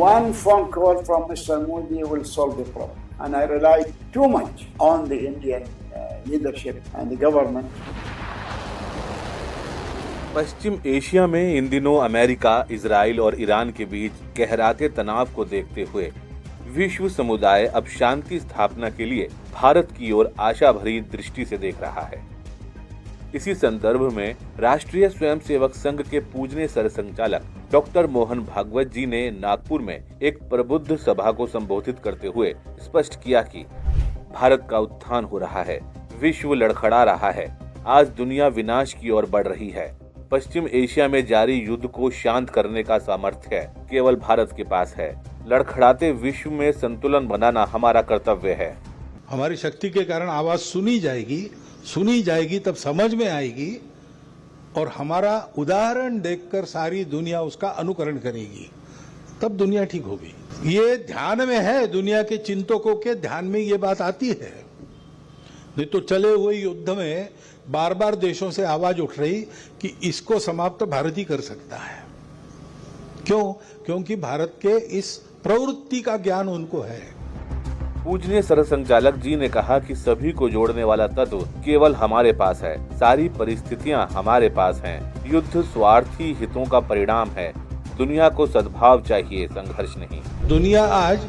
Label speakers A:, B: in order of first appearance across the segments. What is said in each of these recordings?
A: one phone call from Mr. Modi will solve the problem. And I rely too much on the Indian leadership and the government.
B: Paschim Asia में इन दिनों America, Israel और Iran के बीच गहराते तनाव को देखते हुए विश्व समुदाय अब शांति स्थापना के लिए भारत की ओर आशा भरी दृष्टि से देख रहा है। इसी संदर्भ में राष्ट्रीय स्वयंसेवक संघ के पूजनीय सरसंघचालक डॉक्टर मोहन भागवत जी ने नागपुर में एक प्रबुद्ध सभा को संबोधित करते हुए स्पष्ट किया कि भारत का उत्थान हो रहा है, विश्व लड़खड़ा रहा है, आज दुनिया विनाश की ओर बढ़ रही है। पश्चिम एशिया में जारी युद्ध को शांत करने का सामर्थ्य केवल भारत के पास है। लड़खड़ाते विश्व में संतुलन बनाना हमारा कर्तव्य है।
C: हमारी शक्ति के कारण आवाज सुनी जाएगी तब समझ में आएगी और हमारा उदाहरण देखकर सारी दुनिया उसका अनुकरण करेगी, तब दुनिया ठीक होगी। ये ध्यान में है, दुनिया के चिंतकों के ध्यान में ये बात आती है। नहीं तो चले हुए युद्ध में बार बार देशों से आवाज उठ रही कि इसको समाप्त भारत ही कर सकता है। क्यों? क्योंकि भारत के इस प्रवृत्ति का ज्ञान उनको है।
B: पूजनीय सरसंघचालक जी ने कहा कि सभी को जोड़ने वाला तत्व केवल हमारे पास है, सारी परिस्थितियां हमारे पास हैं। युद्ध स्वार्थी हितों का परिणाम है। दुनिया को सद्भाव चाहिए, संघर्ष नहीं।
C: दुनिया आज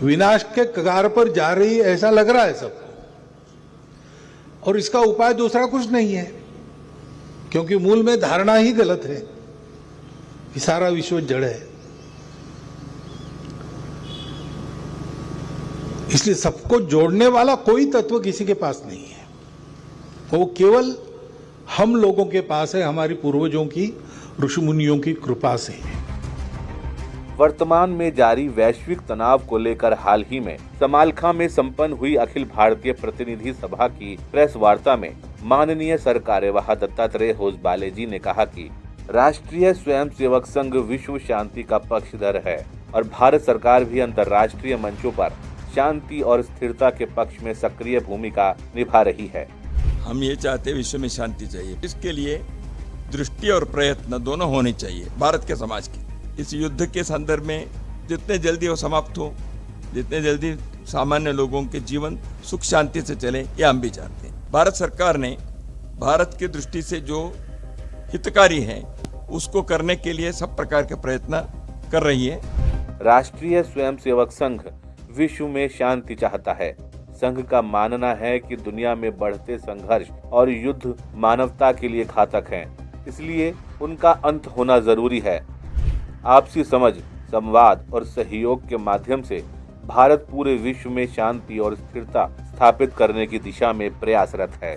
C: विनाश के कगार पर जा रही है, ऐसा लग रहा है सबको, और इसका उपाय दूसरा कुछ नहीं है, क्योंकि मूल में धारणा ही गलत है कि सारा विश्व जड़ है। इसलिए सबको जोड़ने वाला कोई तत्व किसी के पास नहीं है, वो केवल हम लोगों के पास है, हमारी पूर्वजों की, ऋषि मुनियों की कृपा से है।
B: वर्तमान में जारी वैश्विक तनाव को लेकर हाल ही में समालखा में संपन्न हुई अखिल भारतीय प्रतिनिधि सभा की प्रेस वार्ता में माननीय सरकार्यवाह दत्तात्रेय होसबाले जी ने कहा कि राष्ट्रीय स्वयंसेवक संघ विश्व शांति का पक्षधर है और भारत सरकार भी अंतर्राष्ट्रीय मंचों पर शांति और स्थिरता के पक्ष में सक्रिय भूमिका निभा रही है।
D: हम ये चाहते हैं विश्व में शांति चाहिए, इसके लिए दृष्टि और प्रयत्न दोनों होने चाहिए भारत के समाज की। इस युद्ध के संदर्भ में जितने जल्दी वो समाप्त हो, जितने जल्दी सामान्य लोगों के जीवन सुख शांति से चले, ये हम भी चाहते हैं। भारत सरकार ने भारत की दृष्टि से जो हितकारी है उसको करने के लिए सब प्रकार के प्रयत्न कर रही है।
B: राष्ट्रीय स्वयंसेवक संघ विश्व में शांति चाहता है। संघ का मानना है कि दुनिया में बढ़ते संघर्ष और युद्ध मानवता के लिए घातक हैं, इसलिए उनका अंत होना जरूरी है। आपसी समझ, संवाद और सहयोग के माध्यम से भारत पूरे विश्व में शांति और स्थिरता स्थापित करने की दिशा में प्रयासरत है।